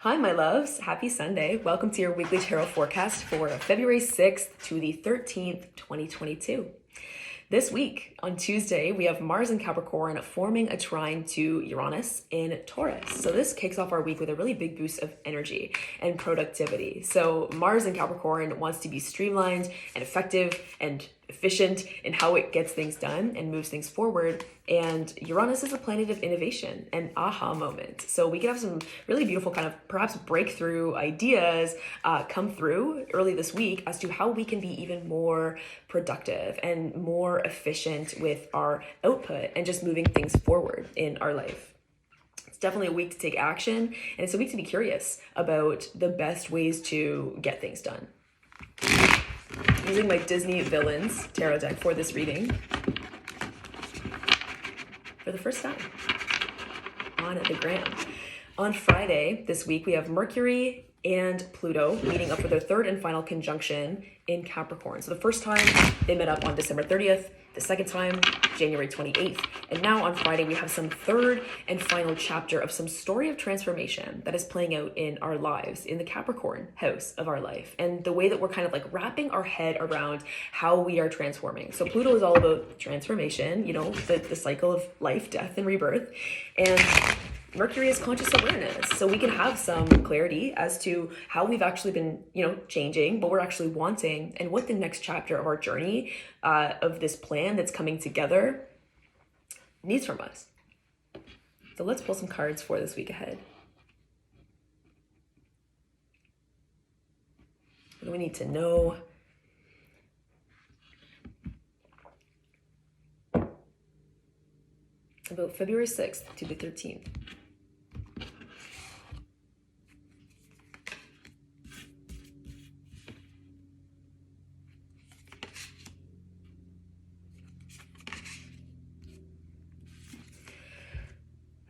Hi, my loves. Happy Sunday. Welcome to your weekly tarot forecast for February 6th to the 13th, 2022. This week, on Tuesday, we have Mars and Capricorn forming a trine to Uranus in Taurus. So this kicks off our week with a really big boost of energy and productivity. So Mars in Capricorn wants to be streamlined and effective and efficient in how it gets things done and moves things forward. And Uranus is a planet of innovation and aha moment. So we can have some really beautiful kind of perhaps breakthrough ideas come through early this week as to how we can be even more productive and more efficient with our output and just moving things forward in our life. It's definitely a week to take action, and it's a week to be curious about the best ways to get things done. Using my Disney Villains tarot deck for this reading for the first time on the gram. On Friday this week, we have Mercury and Pluto meeting up for their third and final conjunction in Capricorn. So the first time they met up on December 30th, the second time, January 28th. And now on Friday, we have some third and final chapter of some story of transformation that is playing out in our lives, in the Capricorn house of our life, and the way that we're kind of like wrapping our head around how we are transforming. So Pluto is all about transformation, you know, the cycle of life, death, and rebirth. And Mercury is conscious awareness, so we can have some clarity as to how we've actually been, changing, what we're actually wanting, and what the next chapter of our journey, of this plan that's coming together, needs from us. So let's pull some cards for this week ahead. What do we need to know? About February 6th to the 13th.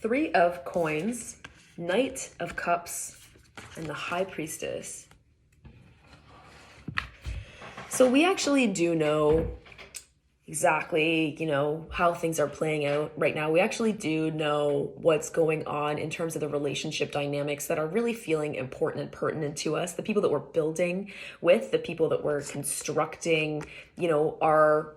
Three of Coins, Knight of Cups, and the High Priestess. So we actually do know exactly, how things are playing out right now. We actually do know what's going on in terms of the relationship dynamics that are really feeling important and pertinent to us. The people that we're building with, the people that we're constructing, our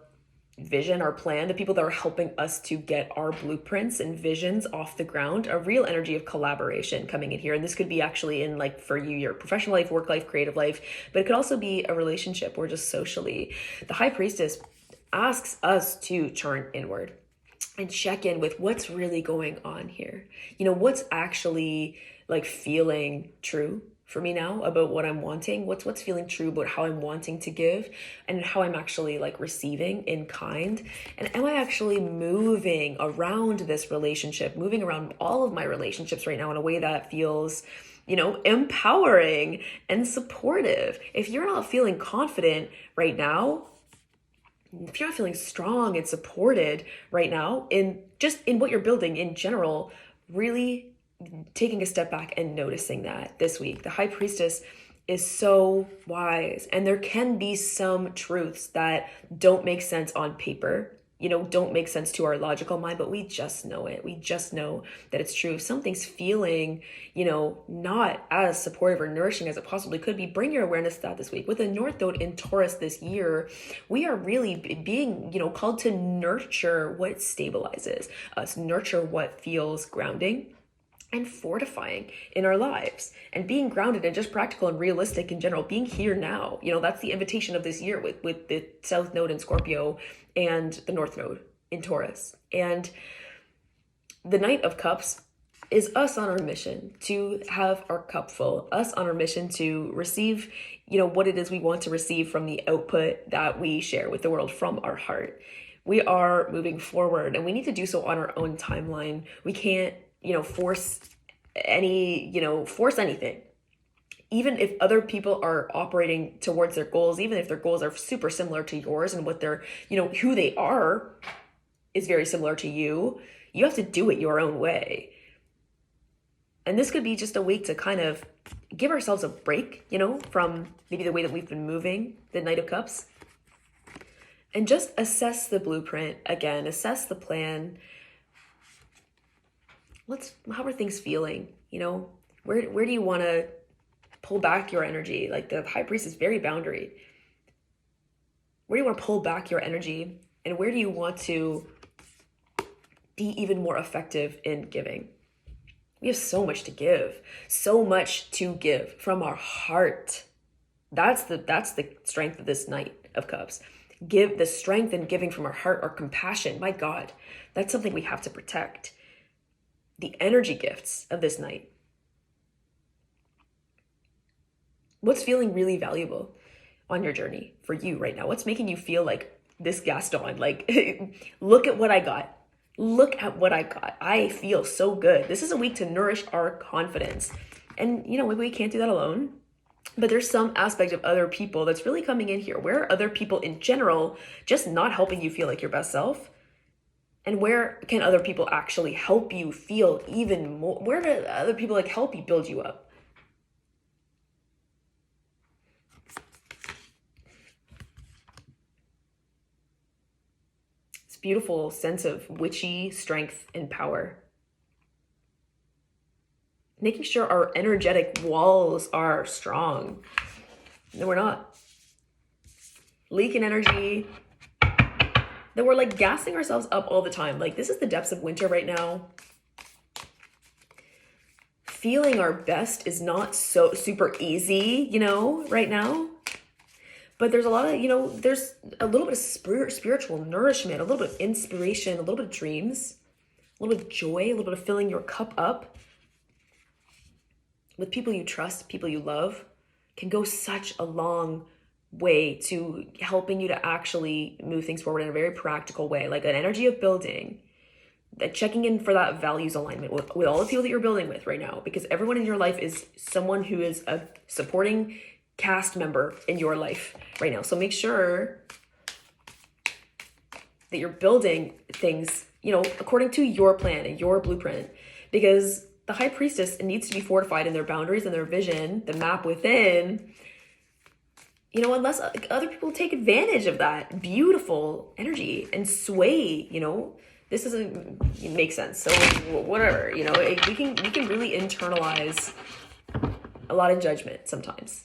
vision, our plan, the people that are helping us to get our blueprints and visions off the ground, a real energy of collaboration coming in here. And this could be actually in, like, for you, your professional life, work life, creative life, but it could also be a relationship or just socially. The High Priestess asks us to turn inward and check in with what's really going on here. What's actually like feeling true for me now about what I'm wanting, what's feeling true about how I'm wanting to give and how I'm actually like receiving in kind. And am I actually moving around this relationship, moving around all of my relationships right now in a way that feels, empowering and supportive? If you're not feeling confident right now, if you're not feeling strong and supported right now in what you're building in general, really taking a step back and noticing that this week. The High Priestess is so wise, and there can be some truths that don't make sense on paper, don't make sense to our logical mind, but we just know it. We just know that it's true. If something's feeling, not as supportive or nourishing as it possibly could be, bring your awareness to that this week. With a North Node in Taurus this year, we are really being, called to nurture what stabilizes us, nurture what feels grounding and fortifying in our lives, and being grounded and just practical and realistic in general, being here now. That's the invitation of this year with the South Node in Scorpio and the North Node in Taurus. And the Knight of Cups is us on our mission to have our cup full, us on our mission to receive, what it is we want to receive from the output that we share with the world from our heart. We are moving forward, and we need to do so on our own timeline. We can't force anything. Even if other people are operating towards their goals, even if their goals are super similar to yours and what they're, who they are is very similar to you, you have to do it your own way. And this could be just a week to kind of give ourselves a break, from maybe the way that we've been moving, the Knight of Cups, and just assess the blueprint again, assess the plan. How are things feeling? Where do you want to pull back your energy? Like the High Priest is very boundary. Where do you want to pull back your energy? And where do you want to be even more effective in giving? We have so much to give, so much to give from our heart. That's the strength of this Knight of Cups. Give the strength in giving from our heart, our compassion. My God, that's something we have to protect. The energy gifts of this Knight. What's feeling really valuable on your journey for you right now? What's making you feel like this Gaston? Like, look at what I got. Look at what I got. I feel so good. This is a week to nourish our confidence. And, you know, we can't do that alone. But there's some aspect of other people that's really coming in here. Where are other people in general just not helping you feel like your best self? And where can other people actually help you feel even more? Where do other people like help you build you up? This beautiful sense of witchy strength and power. Making sure our energetic walls are strong. No, we're not. Leaking energy. That we're like gassing ourselves up all the time. Like this is the depths of winter right now. Feeling our best is not so super easy, you know, right now. But there's a lot of, you know, there's a little bit of spiritual nourishment, a little bit of inspiration, a little bit of dreams, a little bit of joy, a little bit of filling your cup up with people you trust, people you love, can go such a long way to helping you to actually move things forward in a very practical way, like an energy of building, that checking in for that values alignment with all the people that you're building with right now, because everyone in your life is someone who is a supporting cast member in your life right now. So make sure that you're building things, you know, according to your plan and your blueprint, because the High Priestess needs to be fortified in their boundaries and their vision, the map within, you know, unless other people take advantage of that beautiful energy and sway, you know, this doesn't make sense. So whatever, you know, we can really internalize a lot of judgment sometimes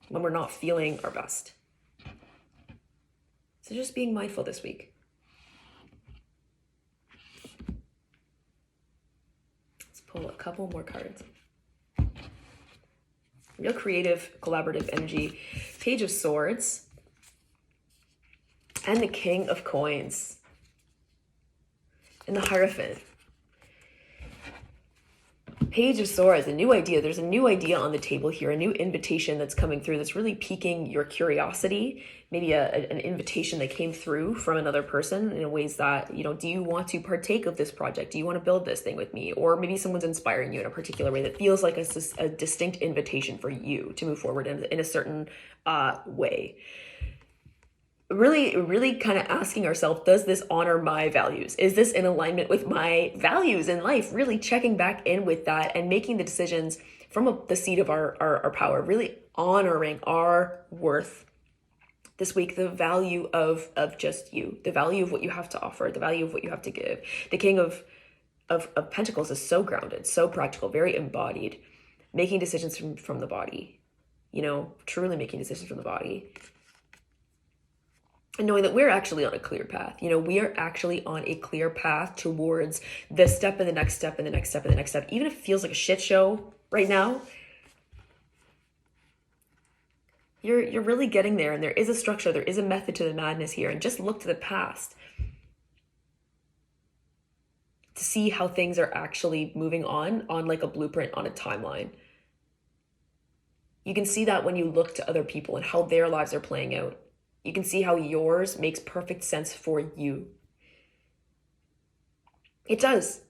when we're not feeling our best. So just being mindful this week. Pull a couple more cards. Real creative, collaborative energy. Page of Swords. And the King of Coins. And the Hierophant. Page of Swords, a new idea. There's a new idea on the table here, a new invitation that's coming through that's really piquing your curiosity. Maybe an invitation that came through from another person in ways that, you know, do you want to partake of this project? Do you want to build this thing with me? Or maybe someone's inspiring you in a particular way that feels like a distinct invitation for you to move forward in a certain way. Really kind of asking ourselves, does this honor my values? Is this in alignment with my values in life? Really checking back in with that and making the decisions from the seat of our power, really honoring our worth. This week, the value of just you, the value of what you have to offer, the value of what you have to give. The King of Pentacles is so grounded, so practical, very embodied, making decisions from the body, you know, truly making decisions from the body. And knowing that we're actually on a clear path. You know, we are actually on a clear path towards the step and the next step and the next step and the next step. Even if it feels like a shit show right now, you're really getting there. And there is a structure, there is a method to the madness here. And just look to the past to see how things are actually moving on like a blueprint on a timeline. You can see that when you look to other people and how their lives are playing out. You can see how yours makes perfect sense for you. It does.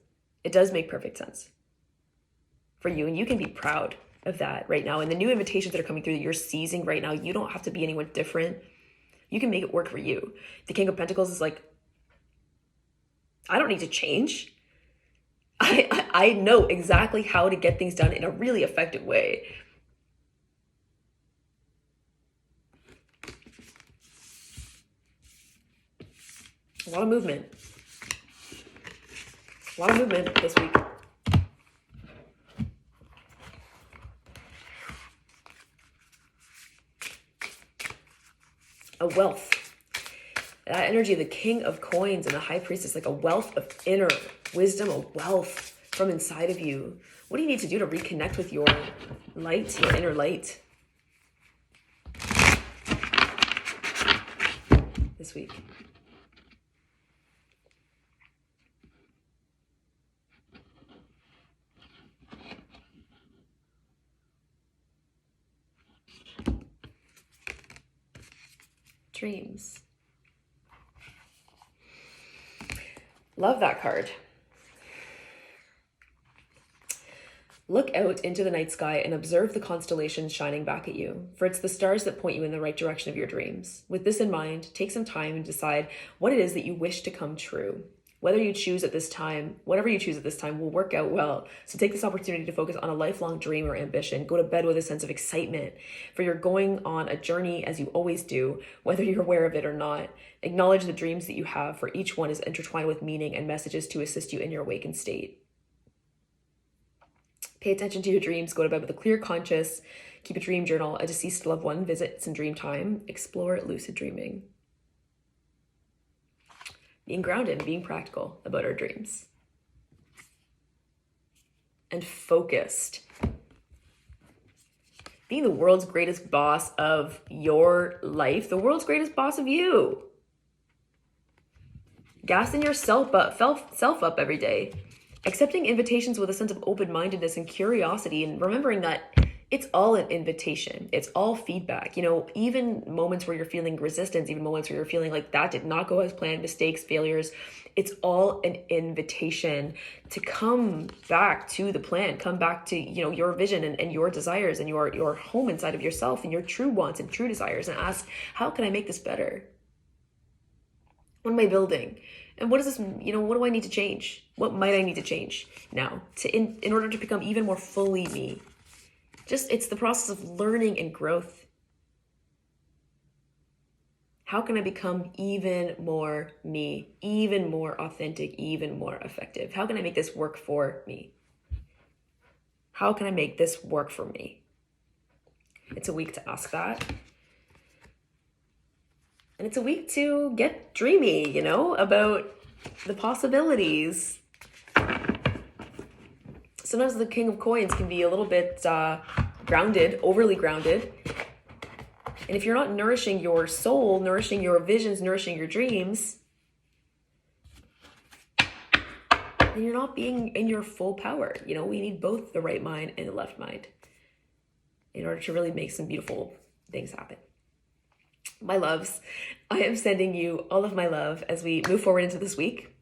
It does make perfect sense for you. And you can be proud of that right now. And the new invitations that are coming through that you're seizing right now, you don't have to be anyone different. You can make it work for you. The King of Pentacles is like, I don't need to change. I know exactly how to get things done in a really effective way. A lot of movement. A lot of movement this week. a wealth. That energy of the King of Coins and the High Priestess, like a wealth of inner wisdom, a wealth from inside of you. What do you need to do to reconnect with your light, your inner light this week? Dreams. Love that card. Look out into the night sky and observe the constellations shining back at you, for it's the stars that point you in the right direction of your dreams. With this in mind, take some time and decide what it is that you wish to come true. Whatever you choose at this time will work out well. So take this opportunity to focus on a lifelong dream or ambition. Go to bed with a sense of excitement, for you're going on a journey as you always do, whether you're aware of it or not. Acknowledge the dreams that you have, for each one is intertwined with meaning and messages to assist you in your awakened state. Pay attention to your dreams, go to bed with a clear conscience, keep a dream journal, a deceased loved one visits in dream time, explore lucid dreaming. Being grounded and being practical about our dreams. And focused. Being the world's greatest boss of your life, the world's greatest boss of you. Gassing yourself up every day. Accepting invitations with a sense of open-mindedness and curiosity, and remembering that it's all an invitation. It's all feedback. You know, even moments where you're feeling resistance, even moments where you're feeling like that did not go as planned, mistakes, failures, it's all an invitation to come back to the plan, come back to, you know, your vision and your desires and your home inside of yourself and your true wants and true desires, and ask, how can I make this better? What am I building? And what is this, you know, what do I need to change? What might I need to change now in order to become even more fully me? It's the process of learning and growth. How can I become even more me, even more authentic, even more effective? How can I make this work for me? How can I make this work for me? It's a week to ask that. And it's a week to get dreamy, you know, about the possibilities. Sometimes the King of Coins can be a little bit grounded, overly grounded. And if you're not nourishing your soul, nourishing your visions, nourishing your dreams, then you're not being in your full power. You know, we need both the right mind and the left mind in order to really make some beautiful things happen. My loves, I am sending you all of my love as we move forward into this week.